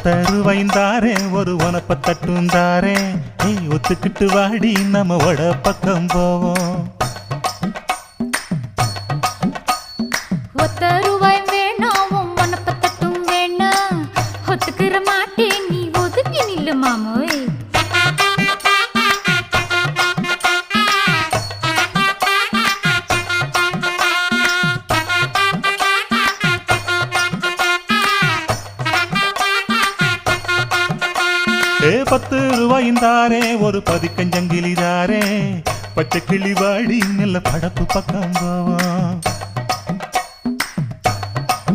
ஒத்தருவைந்தாரே ஒரு உனப்ப தட்டுந்தாரே ஒத்துக்கிட்டு வாடி நம்ம வட பக்கம் போவோம். ஒத்த ரூபாய் வேணாம் உனப்ப தட்டும் வேணாம் ஒத்துக்கிற மாட்டேன் நீ ஒதுக்கி நில்லு மாமோய். ₹10 ஒரு பதிக்கஞ்சங்கிலிதாரே பச்சை கிளி வாடி நல்ல படப்பு பக்கம் போவோம்.